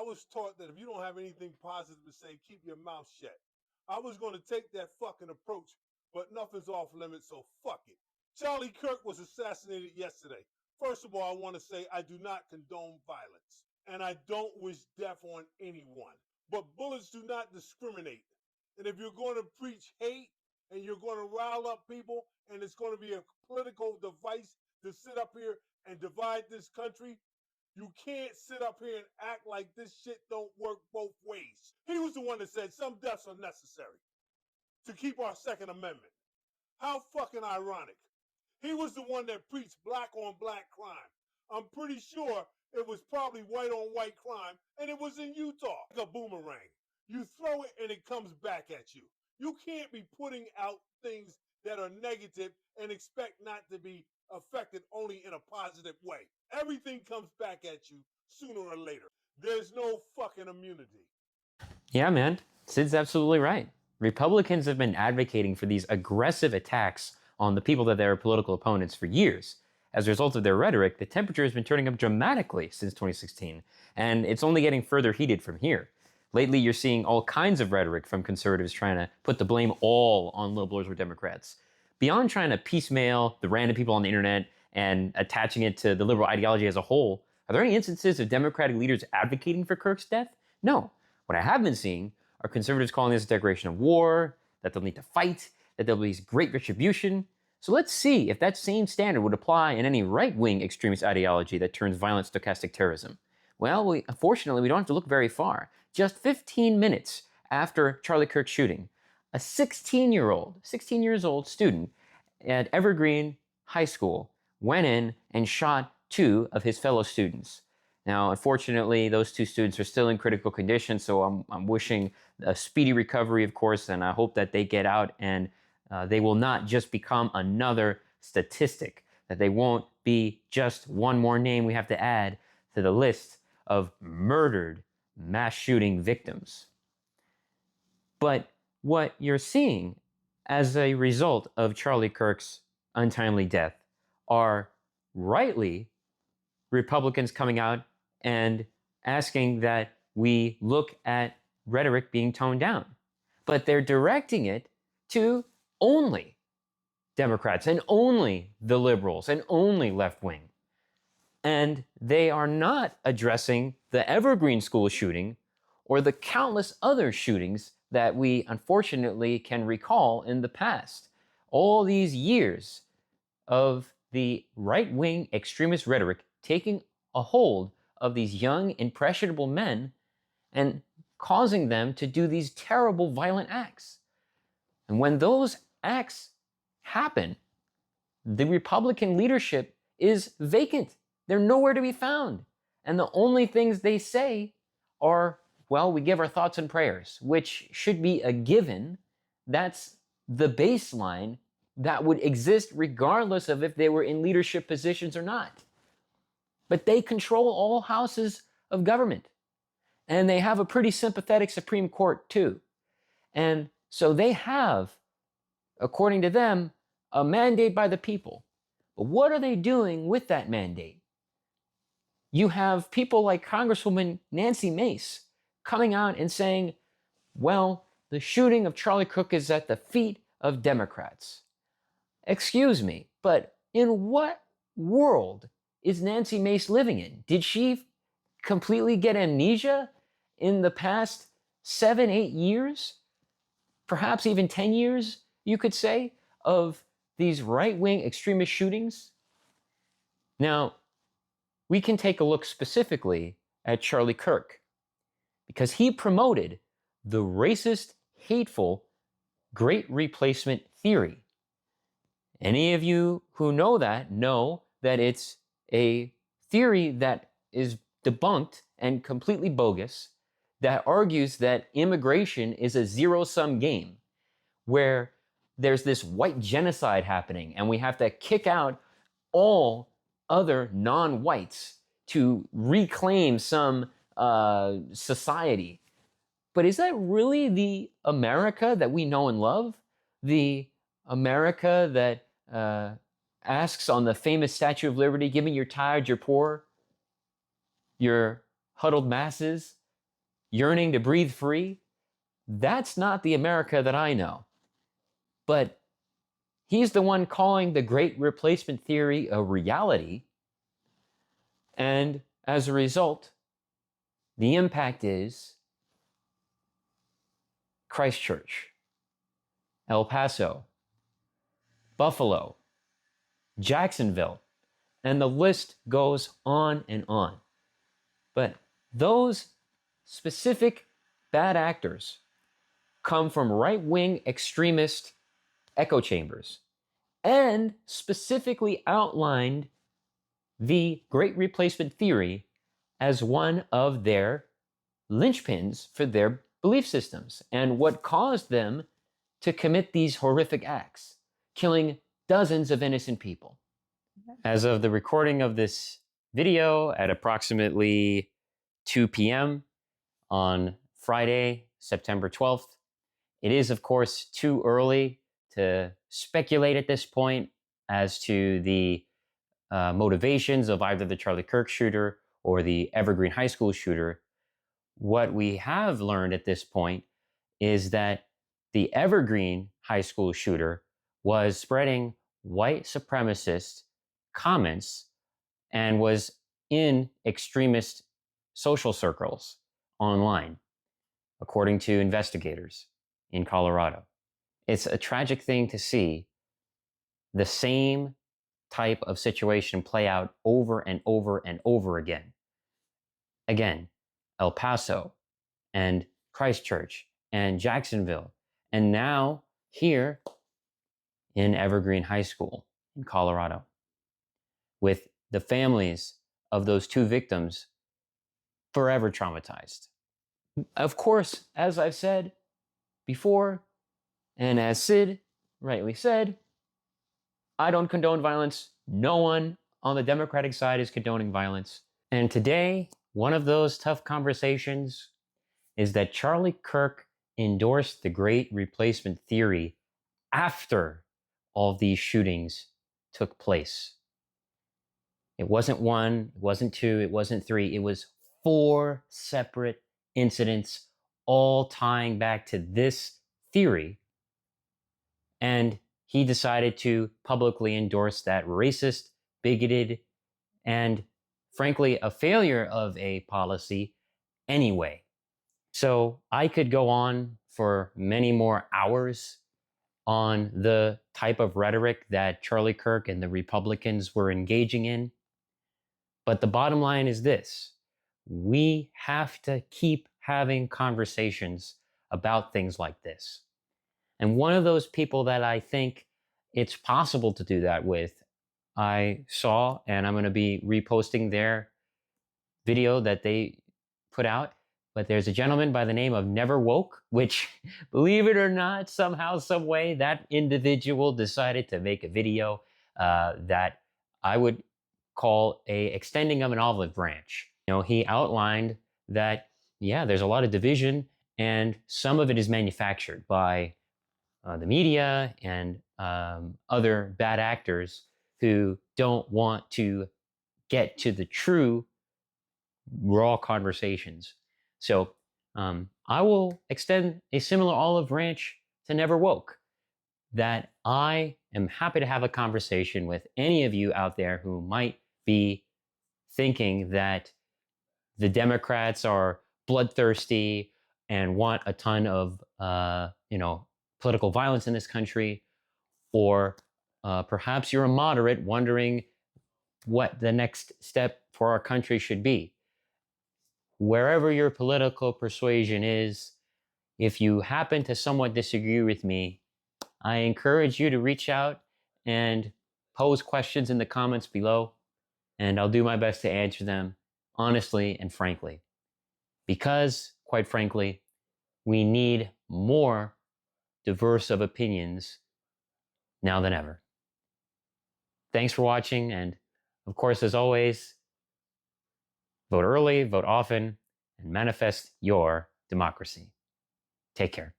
was taught that if you don't have anything positive to say, keep your mouth shut. I was going to take that fucking approach, but nothing's off limits, so fuck it. Charlie Kirk was assassinated yesterday. First of all, I want to say I do not condone violence, and I don't wish death on anyone. But bullets do not discriminate. And if you're going to preach hate and you're going to rile up people and it's going to be a political device to sit up here and divide this country, you can't sit up here and act like this shit don't work both ways. He was the one that said some deaths are necessary to keep our Second Amendment. How fucking ironic. He was the one that preached black on black crime. I'm pretty sure it was probably white on white crime, and it was in Utah. Like a boomerang. You throw it and it comes back at you. You can't be putting out things that are negative and expect not to be affected only in a positive way. Everything comes back at you sooner or later. There's no fucking immunity. Yeah, man. Sid's absolutely right. Republicans have been advocating for these aggressive attacks on the people that they're political opponents for years. As a result of their rhetoric, the temperature has been turning up dramatically since 2016, and it's only getting further heated from here. Lately, you're seeing all kinds of rhetoric from conservatives trying to put the blame all on liberals or Democrats. Beyond trying to piecemeal the random people on the internet and attaching it to the liberal ideology as a whole, are there any instances of Democratic leaders advocating for Kirk's death? No. What I have been seeing are conservatives calling this a declaration of war, that they'll need to fight, that there'll be great retribution. So let's see if that same standard would apply in any right-wing extremist ideology that turns violent stochastic terrorism. Well, unfortunately, we don't have to look very far. Just 15 minutes after Charlie Kirk's shooting, a 16 years old student at Evergreen High School went in and shot two of his fellow students. Now, unfortunately, those two students are still in critical condition, so I'm wishing a speedy recovery, of course, and I hope that they get out and they will not just become another statistic, that they won't be just one more name we have to add to the list of murdered mass shooting victims. But what you're seeing as a result of Charlie Kirk's untimely death are rightly Republicans coming out and asking that we look at rhetoric being toned down. But they're directing it to only Democrats and only the liberals and only left wing. And they are not addressing the Evergreen School shooting or the countless other shootings that we unfortunately can recall in the past. All these years of the right-wing extremist rhetoric taking a hold of these young, impressionable men and causing them to do these terrible, violent acts. And when those acts happen, the Republican leadership is vacant. They're nowhere to be found. And the only things they say are, well, we give our thoughts and prayers, which should be a given. That's the baseline that would exist regardless of if they were in leadership positions or not. But they control all houses of government. And they have a pretty sympathetic Supreme Court too. And so they have, according to them, a mandate by the people. But what are they doing with that mandate? You have people like Congresswoman Nancy Mace coming out and saying, well, the shooting of Charlie Kirk is at the feet of Democrats. Excuse me, but in what world is Nancy Mace living in? Did she completely get amnesia in the past 7, 8 years? Perhaps even 10 years, you could say, of these right-wing extremist shootings? Now, we can take a look specifically at Charlie Kirk, because he promoted the racist, hateful Great Replacement theory. Any of you who know that it's a theory that is debunked and completely bogus, that argues that immigration is a zero-sum game, where there's this white genocide happening and we have to kick out all other non-whites to reclaim some society. But is that really the America that we know and love? The America that asks on the famous Statue of Liberty, give me your tired, your poor, your huddled masses, yearning to breathe free, that's not the America that I know. But he's the one calling the Great Replacement theory a reality. And as a result, the impact is Christchurch, El Paso, Buffalo, Jacksonville, and the list goes on and on. But those specific bad actors come from right-wing extremist echo chambers and specifically outlined the Great Replacement theory as one of their linchpins for their belief systems and what caused them to commit these horrific acts, killing dozens of innocent people. As of the recording of this video at approximately 2 p.m. on Friday, September 12th, it is, of course, too early to speculate at this point as to the motivations of either the Charlie Kirk shooter or the Evergreen High School shooter. What we have learned at this point is that the Evergreen High School shooter was spreading white supremacist comments and was in extremist social circles online, according to investigators in Colorado. It's a tragic thing to see the same type of situation play out over and over and over again. Again, El Paso and Christchurch and Jacksonville, and now here in Evergreen High School in Colorado, with the families of those two victims forever traumatized. Of course, as I've said before, and as Sid rightly said, I don't condone violence. No one on the Democratic side is condoning violence. And today, one of those tough conversations is that Charlie Kirk endorsed the Great Replacement theory after all of these shootings took place. It wasn't one, it wasn't two, it wasn't three, it was 4 separate incidents, all tying back to this theory. And he decided to publicly endorse that racist, bigoted, and frankly, a failure of a policy anyway. So I could go on for many more hours on the type of rhetoric that Charlie Kirk and the Republicans were engaging in. But the bottom line is this: we have to keep having conversations about things like this. And one of those people that I think it's possible to do that with, I saw, and I'm going to be reposting their video that they put out, but there's a gentleman by the name of Never Woke, which, believe it or not, somehow, some way, that individual decided to make a video that I would call a extending of an olive branch. You know, he outlined that, yeah, there's a lot of division, and some of it is manufactured by the media and other bad actors who don't want to get to the true raw conversations. So I will extend a similar olive branch to Never Woke, that I am happy to have a conversation with any of you out there who might be thinking that the Democrats are bloodthirsty and want a ton of political violence in this country, or perhaps you're a moderate wondering what the next step for our country should be. Wherever your political persuasion is, if you happen to somewhat disagree with me, I encourage you to reach out and pose questions in the comments below, and I'll do my best to answer them honestly and frankly. Because, quite frankly, we need more diverse of opinions now than ever. Thanks for watching, and of course, as always, vote early, vote often, and manifest your democracy. Take care.